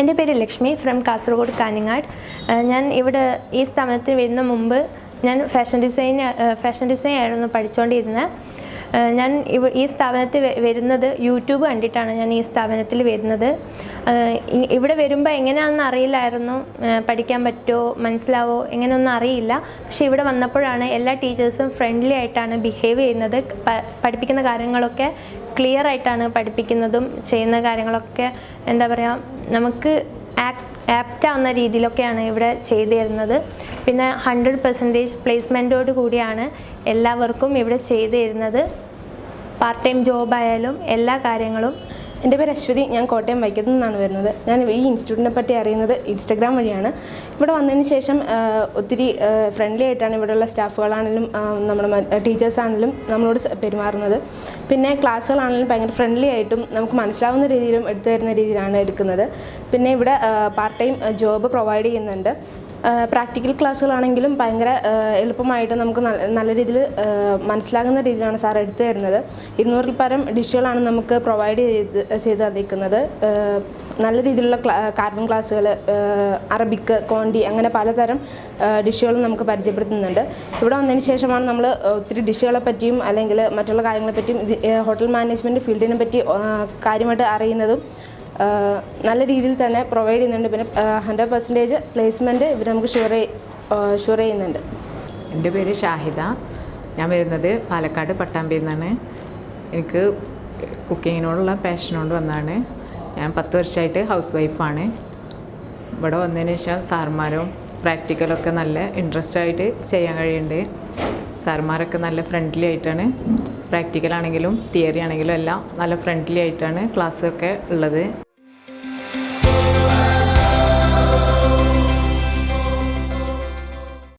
എൻ്റെ പേര് ലക്ഷ്മി ഫ്രം കാസർഗോഡ് കാഞ്ഞങ്ങാട്. ഞാൻ ഇവിടെ ഈ സ്ഥാപനത്തിൽ വരുന്ന മുമ്പ് ഞാൻ ഫാഷൻ ഡിസൈൻ ആയിരുന്നു പഠിച്ചുകൊണ്ടിരുന്നത്. ഞാൻ ഈ സ്ഥാപനത്തിൽ വരുന്നത് യൂട്യൂബ് കണ്ടിട്ടാണ് ഞാൻ ഈ സ്ഥാപനത്തിൽ വരുന്നത്. ഇവിടെ വരുമ്പോൾ എങ്ങനെയാണെന്ന് അറിയില്ലായിരുന്നു, പഠിക്കാൻ പറ്റുമോ മനസ്സിലാവോ എങ്ങനെയൊന്നും അറിയില്ല. പക്ഷേ ഇവിടെ വന്നപ്പോഴാണ് എല്ലാ ടീച്ചേഴ്സും ഫ്രണ്ട്ലി ആയിട്ടാണ് ബിഹേവ് ചെയ്യുന്നത്. പഠിപ്പിക്കുന്ന കാര്യങ്ങളൊക്കെ ക്ലിയർ ആയിട്ടാണ് പഠിപ്പിക്കുന്നതും ചെയ്യുന്ന കാര്യങ്ങളൊക്കെ എന്താ പറയുക, നമുക്ക് ആപ്റ്റ് ആവുന്ന രീതിയിലൊക്കെയാണ് ഇവിടെ ചെയ്തു തരുന്നത്. പിന്നെ 100% പ്ലേസ്മെൻറ്റോട് കൂടിയാണ് എല്ലാവർക്കും ഇവിടെ ചെയ്തു തരുന്നത്. പാർട്ട് ടൈം ജോബായാലും എല്ലാ കാര്യങ്ങളും. എൻ്റെ പേര് അശ്വതി, ഞാൻ കോട്ടയം വൈക്കത്തു നിന്നാണ് വരുന്നത്. ഞാൻ ഈ ഇൻസ്റ്റിറ്റ്യൂട്ടിനെ പറ്റി അറിയുന്നത് ഇൻസ്റ്റഗ്രാം വഴിയാണ്. ഇവിടെ വന്നതിന് ശേഷം ഒത്തിരി ഫ്രണ്ട്ലി ആയിട്ടാണ് ഇവിടെയുള്ള സ്റ്റാഫുകളാണെങ്കിലും നമ്മുടെ ടീച്ചേഴ്സാണെങ്കിലും നമ്മളോട് പെരുമാറുന്നത്. പിന്നെ ക്ലാസ്സുകളാണെങ്കിലും ഭയങ്കര ഫ്രണ്ട്ലി ആയിട്ടും നമുക്ക് മനസ്സിലാവുന്ന രീതിയിലും എടുത്തു തരുന്ന രീതിയിലാണ് എടുക്കുന്നത്. പിന്നെ ഇവിടെ പാർട്ട് ടൈം ജോബ് പ്രൊവൈഡ് ചെയ്യുന്നുണ്ട്. പ്രാക്ടിക്കൽ ക്ലാസ്സുകളാണെങ്കിലും ഭയങ്കര എളുപ്പമായിട്ട് നമുക്ക് നല്ല രീതിയിൽ മനസ്സിലാകുന്ന രീതിയിലാണ് സാർ എടുത്തു തരുന്നത്. 200-ൽ പരം ഡിഷുകളാണ് നമുക്ക് പ്രൊവൈഡ് ചെയ്ത് തന്നിരിക്കുന്നത്. നല്ല രീതിയിലുള്ള കാർവിംഗ് ക്ലാസ്സുകൾ, അറബിക്ക്, കോണ്ടി അങ്ങനെ പലതരം ഡിഷുകളും നമുക്ക് പരിചയപ്പെടുത്തുന്നുണ്ട്. ഇവിടെ വന്നതിന് ശേഷമാണ് നമ്മൾ ഒത്തിരി ഡിഷുകളെ പറ്റിയും അല്ലെങ്കിൽ മറ്റുള്ള കാര്യങ്ങളെ പറ്റിയും ഹോട്ടൽ മാനേജ്മെൻറ്റ് ഫീൽഡിനെ പറ്റി കാര്യമായിട്ട് അറിയുന്നതും നല്ല രീതിയിൽ തന്നെ പ്രൊവൈഡ് ചെയ്യുന്നുണ്ട്. പിന്നെ 100% പ്ലേസ്മെൻറ്റ് ഇവർ നമുക്ക് ഷുവർ ചെയ്യുന്നുണ്ട്. എൻ്റെ പേര് ഷാഹിദ, ഞാൻ വരുന്നത് പാലക്കാട് പട്ടാമ്പിയിൽ നിന്നാണ്. എനിക്ക് കുക്കിങ്ങിനോടുള്ള പാഷൻ കൊണ്ട് വന്നതാണ്. ഞാൻ 10 വർഷമായിട്ട് ഹൗസ് വൈഫാണ്. ഇവിടെ വന്നതിന് ശേഷം സാർമാരും പ്രാക്ടിക്കലൊക്കെ നല്ല ഇൻട്രസ്റ്റ് ആയിട്ട് ചെയ്യാൻ കഴിയുന്നുണ്ട്. സാർമാരൊക്കെ നല്ല ഫ്രണ്ട്ലി ആയിട്ടാണ്, പ്രാക്ടിക്കലാണെങ്കിലും തിയറി ആണെങ്കിലും എല്ലാം നല്ല ഫ്രണ്ട്ലി ആയിട്ടാണ് ക്ലാസ്സൊക്കെ ഉള്ളത്.